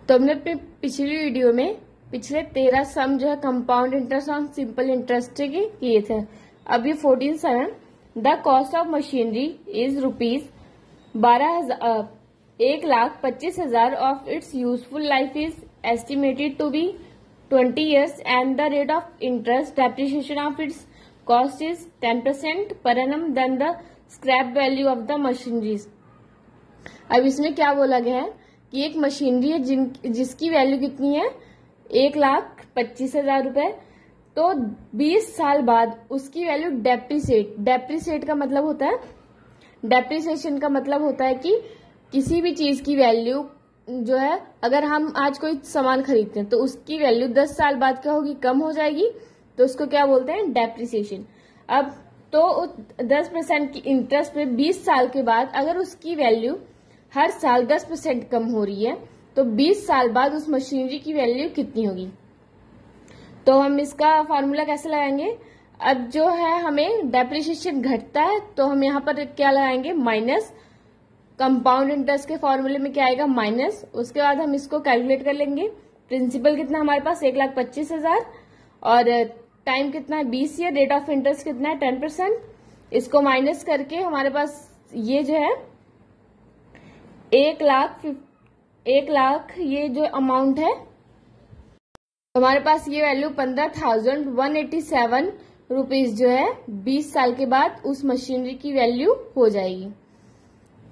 तो हमने अपने पिछली वीडियो में पिछले 13 सम जो है compound interest on simple interest के किए थे। अब ये 14 सम है। The cost of machinery is ₹12,00,000 1,25,000 of its useful life is estimated to be 20 years and the rate of interest depreciation of its cost is 10% per annum than the scrap value of the machineries। अब इसमें क्या बोला गया है कि एक machinery है जिसकी वैल्यू कितनी है 1,25,000 रुपए, तो 20 साल बाद उसकी वैल्यू डेप्रिसिएट का मतलब होता है, डेप्रिसिएशन का मतलब होता है कि किसी भी चीज की वैल्यू जो है, अगर हम आज कोई सामान खरीदते हैं तो उसकी वैल्यू 10 साल बाद क्या होगी, कम हो जाएगी, तो उसको क्या बोलते हैं, डेप्रिसिएशन। अब तो 10% की इंटरेस्ट पे 20 साल के बाद अगर उसकी वैल्यू हर साल 10% कम हो रही है तो 20 साल बाद उस मशीनरी की वैल्यू कितनी होगी। तो हम इसका फॉर्मूला कैसे लगाएंगे। अब जो है हमें डेप्रिसिएशन घटता है तो हम यहाँ पर क्या लगाएंगे, माइनस। कंपाउंड इंटरेस्ट के फॉर्मूले में क्या आएगा, माइनस। उसके बाद हम इसको कैलकुलेट कर लेंगे। प्रिंसिपल कितना हमारे पास 1,25,000 और टाइम कितना है 20 ईयर, रेट ऑफ इंटरेस्ट कितना है 10%। इसको माइनस करके हमारे पास ये जो है 1 लाख ये जो अमाउंट है हमारे पास ये वैल्यू 15,187 रुपीज जो है 20 साल के बाद उस मशीनरी की वैल्यू हो जाएगी।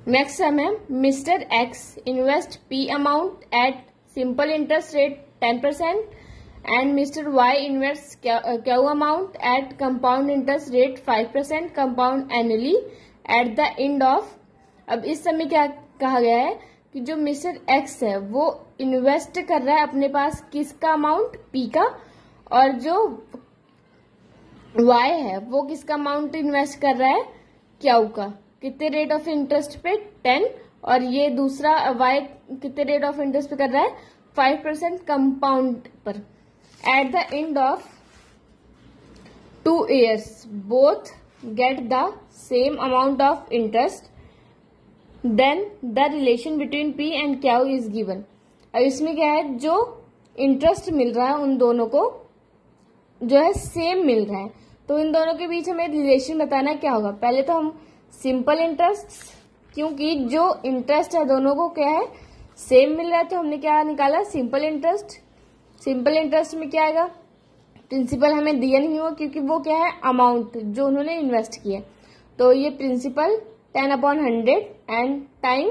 नेक्स्ट सम है, mister X invest P amount at simple interest rate 10% and mister Y invest Q amount at compound interest rate 5% compound annually at the end of. अब इस समय क्या कहा गया है कि जो मिस्टर एक्स है वो इन्वेस्ट कर रहा है अपने पास किसका अमाउंट, पी का, और जो वाई है वो किसका अमाउंट इन्वेस्ट कर रहा है, क्यू का। कितने रेट ऑफ इंटरेस्ट पे 10, और ये दूसरा वाई कितने रेट ऑफ इंटरेस्ट पे कर रहा है 5% कंपाउंड पर। At the end of 2 years both get the same amount of interest, then the relation between P and Q is given. अब इसमें क्या है, जो इंटरेस्ट मिल रहा है उन दोनों को जो है सेम मिल रहा है, तो इन दोनों के बीच हमें रिलेशन बताना क्या होगा। पहले तो हम सिंपल इंटरेस्ट, क्योंकि जो इंटरेस्ट है दोनों को क्या है सेम मिल रहा है, तो हमने क्या निकाला, सिंपल इंटरेस्ट। सिंपल इंटरेस्ट में क्या आएगा, प्रिंसिपल हमें दिया नहीं हुआ क्योंकि वो क्या है अमाउंट जो उन्होंने इन्वेस्ट किया, तो ये प्रिंसिपल 10/100 एंड टाइम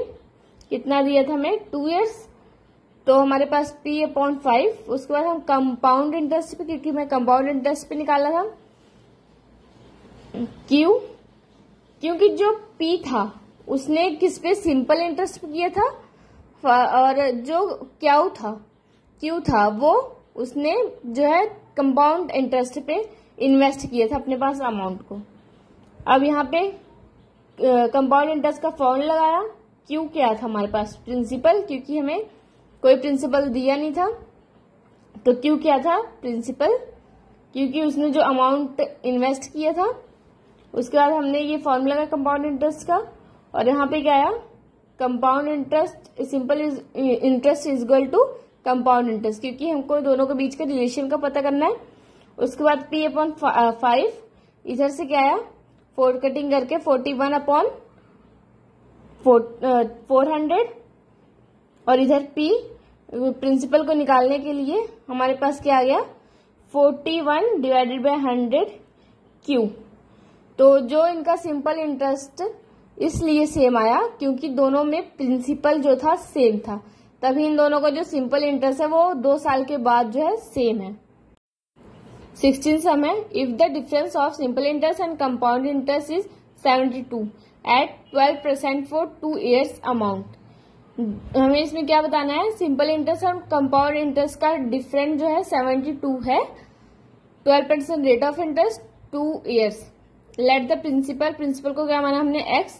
कितना दिया था हमें 2 years, तो हमारे पास P/5। उसके बाद हम कंपाउंड इंटरेस्ट पे, क्योंकि मैं कंपाउंड इंटरेस्ट पे निकाला था Q, क्योंकि जो P था उसने किस पे, सिंपल इंटरेस्ट पे किया था, और जो Q था वो उसने जो है कंपाउंड इंटरेस्ट पे इन्वेस्ट किया था अपने पास अमाउंट को। अब यहाँ पे कंपाउंड इंटरेस्ट का फॉर्मूला लगाया। Q क्या था हमारे पास, प्रिंसिपल, क्योंकि हमें कोई प्रिंसिपल दिया नहीं था, तो Q क्या था, प्रिंसिपल, क्योंकि उसने जो अमाउंट इन्वेस्ट किया था। उसके बाद हमने ये फॉर्मूला लगाया कंपाउंड इंटरेस्ट का, और यहाँ पे क्या आया, compound interest simple interest is equal to compound interest, क्योंकि हमको दोनों के बीच के रिलेशन का पता करना है। उसके बाद P/5 इधर से क्या आया, 4 कटिंग करके 41/400, और इधर P प्रिंसिपल को निकालने के लिए हमारे पास क्या आ गया 41/100 Q। तो जो इनका सिंपल इंटरेस्ट इसलिए सेम आया क्योंकि दोनों में प्रिंसिपल जो था सेम था, तभी इन दोनों का जो सिंपल इंटरेस्ट है वो 2 साल के बाद जो है सेम है। 16 सम है, if the difference of simple interest and compound interest is 72 at 12% for 2 years amount. हमें इसमें क्या बताना है, सिंपल इंटरेस्ट और कंपाउंड इंटरेस्ट का डिफरेंस जो है 72 है, 12% rate of interest 2 years। Let the principal को क्या माना हमने x,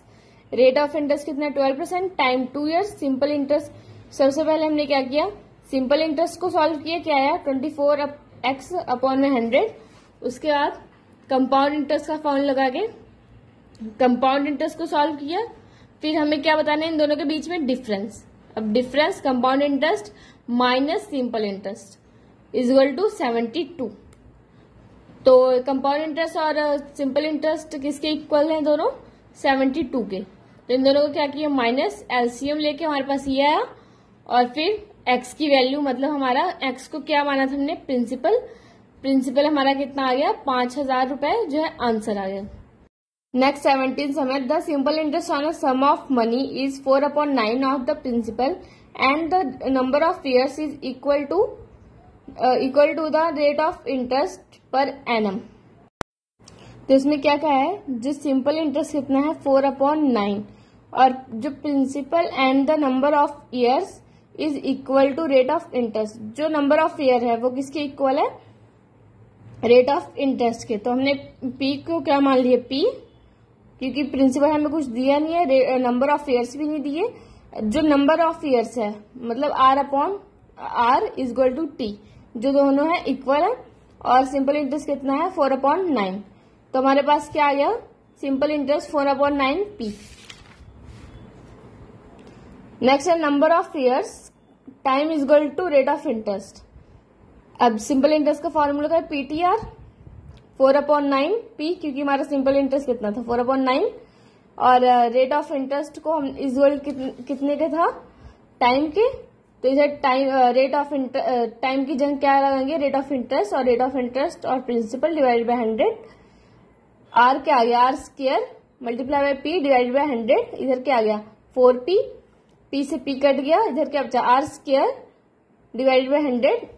रेट ऑफ इंटरेस्ट कितना 12%, टाइम 2 years। सिंपल इंटरेस्ट सबसे पहले हमने क्या किया, सिंपल इंटरेस्ट को सॉल्व किया, क्या आया 24x/100। उसके बाद कंपाउंड इंटरेस्ट का फॉर्मूला लगा के कंपाउंड इंटरेस्ट को सॉल्व किया, फिर हमें क्या बताना है, इन दोनों के बीच में डिफरेंस। अब difference compound interest minus simple interest is equal to 72। तो कंपाउंड इंटरेस्ट और सिंपल इंटरेस्ट किसके इक्वल हैं दोनों? 72 के। तो इन दोनों को क्या किया, माइनस एलसीएम लेके हमारे पास ये आया और फिर एक्स की वैल्यू, मतलब हमारा एक्स को क्या माना था हमने, प्रिंसिपल हमारा कितना आ गया, 5000 रुपए जो है आंसर आ गया। Next 17 sum, the simple interest on a sum of money is 4/9 of the principal and the number of years is equal to the rate of interest per annum. तो इसमें क्या कहा है, जो सिंपल इंटरेस्ट कितना है 4/9 और जो principal and the number of years is equal to rate of interest. जो नंबर ऑफ ईयर है वो किसके इक्वल है, रेट ऑफ इंटरेस्ट के। तो हमने पी को क्या मान लिया, पी, क्योंकि प्रिंसिपल हमें कुछ दिया नहीं है, नंबर ऑफ ईयर्स भी नहीं दिए। जो नंबर ऑफ ईयर्स है मतलब R/R is equal to T, जो दोनों है इक्वल है। और सिंपल इंटरेस्ट कितना है 4/9। तो हमारे पास क्या आ गया, सिंपल इंटरेस्ट 4/9 पी। नेक्स्ट है number of years time is equal to rate of interest. अब सिंपल इंटरेस्ट का फॉर्मूला का पीटीआर 4/9 पी, क्योंकि हमारा सिंपल इंटरेस्ट कितना था 4/9 और रेट ऑफ इंटरेस्ट को हम इक्वल कितने के था, टाइम के। तो इधर टाइम की जगह क्या लगाएंगे, रेट ऑफ इंटरेस्ट, और रेट ऑफ इंटरेस्ट और प्रिंसिपल डिवाइडेड बाय 100। आर क्या आ गया, R square multiply by P divided by 100। इधर क्या आ गया 4p, पी से पी कट गया, इधर क्या बचा आर स्क्वायर डिवाइडेड बाय 100।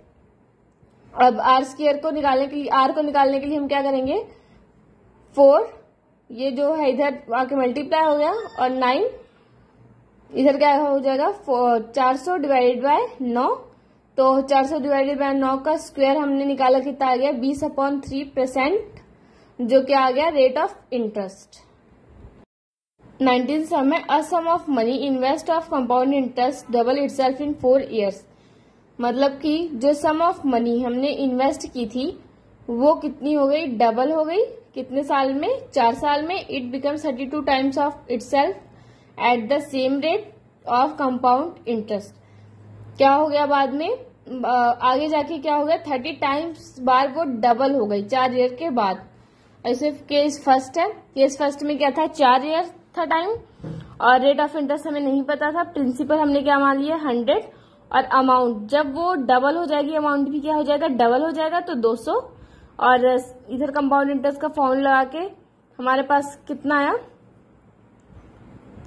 अब आर स्क्वायर को निकालने के लिए, आर को निकालने के लिए हम क्या करेंगे, 4 ये जो है इधर आके मल्टीप्लाई हो गया और 9 इधर क्या हो जाएगा 400 डिवाइडेड बाय 9। तो 400 डिवाइडेड बाय 9 का स्क्वायर हमने निकाला, कितना आ गया 20/3%, जो क्या आ गया रेट ऑफ इंटरेस्ट। 19 समय, a sum of money invest of compound interest double itself in 4 years. मतलब कि जो सम ऑफ मनी हमने इन्वेस्ट की थी वो कितनी हो गई, डबल हो गई। कितने साल में, 4 साल में। It becomes 32 times of itself at the same rate of compound interest. क्या हो गया बाद में, आगे जाके क्या हो गया 30 टाइम्स बार वो डबल हो गई 4 ईयर के बाद। ऐसे केस फर्स्ट है, केस फर्स्ट में क्या था 4 ईयर था टाइम और रेट ऑफ इंटरेस्ट हमें नहीं पता था। प्रिंसिपल हमने क्या मान लिया 100 और अमाउंट जब वो डबल हो जाएगी, अमाउंट भी क्या हो जाएगा डबल हो जाएगा, तो 200। और इधर कंपाउंड इंटरेस्ट का फॉर्मूला लगा के हमारे पास कितना आया,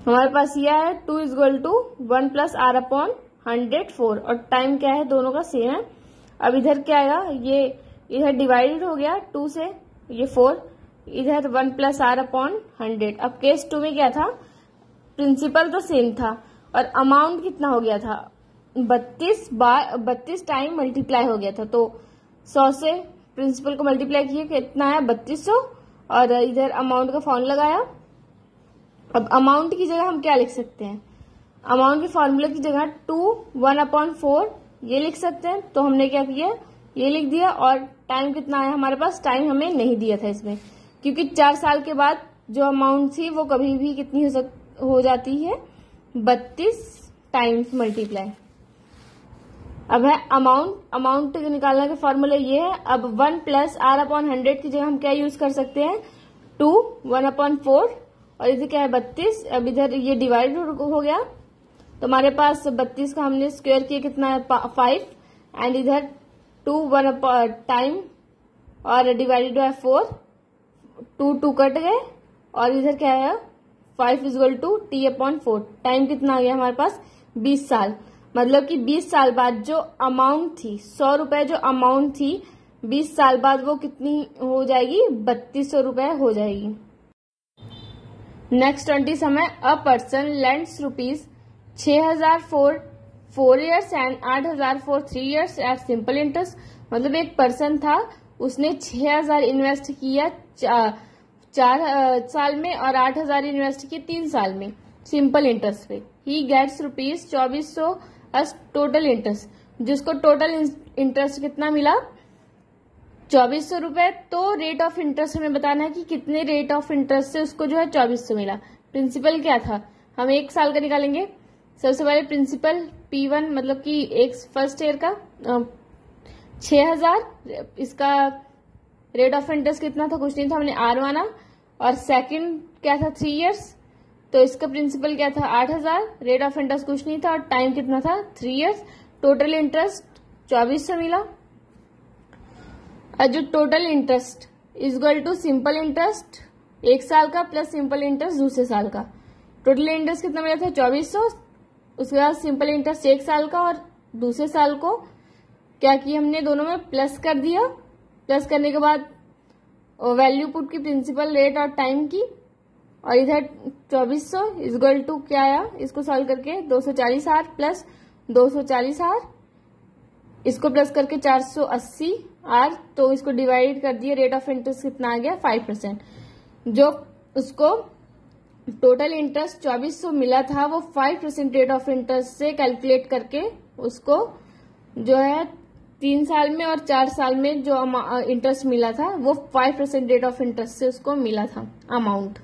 हमारे पास यह है 2 is equal to 1 plus R/100 और टाइम क्या है दोनों का सेम है। अब इधर क्या आएगा, ये इधर डिवाइडेड हो गया 2 से, ये 4, इधर 1 प्लस R/100। अब केस 2 में क्या था, प्रिंसिपल तो सेम था और अमाउंट कितना हो गया था 32 टाइम मल्टीप्लाई हो गया था। तो 100 से प्रिंसिपल को मल्टीप्लाई किए, कितना है 3200 और इधर अमाउंट का फॉर्मूला लगाया। अब अमाउंट की जगह हम क्या लिख सकते हैं, अमाउंट के फॉर्मूले की जगह 2 1/4 ये लिख सकते हैं। तो हमने क्या किया, ये लिख दिया। और टाइम कितना आया हमारे पास, टाइम हमें नहीं दिया था इसमें, क्योंकि 4 साल के बाद जो अमाउंट थी वो कभी भी कितनी हो जाती है 32 टाइम्स मल्टीप्लाई। अब है अमाउंट निकालने का फॉर्मूला ये है। अब 1 प्लस R/100 की जगह हम क्या यूज कर सकते हैं 2 1/4 और इधर क्या है 32। अब इधर ये डिवाइड हो गया तो हमारे पास 32 का हमने स्क्वायर किया, कितना है 5 एंड इधर 2 1 टाइम और डिवाइडेड बाय 4, 2 कट गए और इधर क्या है 5 is equal to T/4। Time कितना आ गया हमारे पास 20 साल। मतलब कि 20 साल बाद जो अमाउंट थी 100 रुपए, जो अमाउंट थी 20 साल बाद वो कितनी हो जाएगी 3200 रुपए हो जाएगी। Next 20 sum, a person lends ₹6000 for 4 years and 8000 for 3 years at simple interest. मतलब एक पर्सन था, उसने 6000 इन्वेस्ट किया 4 साल में और 8000 इन्वेस्ट किए 3 साल में सिंपल इंटरेस्ट पे। He gets ₹2400 as total interest. जिसको टोटल इंटरेस्ट कितना मिला 2400 रुपए। तो रेट ऑफ इंटरेस्ट हमें बताना है कि कितने रेट ऑफ इंटरेस्ट से उसको जो है 2400 मिला। प्रिंसिपल क्या था, हम 1 साल का निकालेंगे सबसे पहले प्रिंसिपल P1 मतलब कि एक फर्स्ट ईयर का 6,000, इसका रेट ऑफ इंटरेस्ट कितना था, कुछ नहीं था, हमने R माना। और सेकंड क्या था 3 इयर्स, तो इसका प्रिंसिपल क्या था 8,000, रेट ऑफ इंटरेस्ट कुछ नहीं था और टाइम कितना था 3 इयर्स। टोटल इंटरेस्ट 2400 मिला। और जो total interest is equal to simple interest 1 साल का प्लस सिंपल इंटरेस्ट दूसरे साल का। टोटल इंटरेस्ट कितना मिला था 2400, उसके बाद सिंपल इंटरेस्ट 1 साल का और दूसरे साल को क्या किया हमने, दोनों में प्लस कर दिया। प्लस करने के बाद वैल्यू पुट की प्रिंसिपल, रेट और टाइम की, और इधर 2400 इज इक्वल टू क्या आया, इसको सॉल्व करके 240R प्लस 240R, इसको प्लस करके 480R, तो इसको डिवाइड कर दिया। रेट ऑफ इंटरेस्ट कितना आ गया 5%। जो उसको टोटल इंटरेस्ट 2400 मिला था वो 5% रेट ऑफ इंटरेस्ट से कैलकुलेट करके उसको जो है 3 साल में और 4 साल में जो इंटरेस्ट मिला था वो 5% रेट ऑफ इंटरेस्ट से उसको मिला था अमाउंट।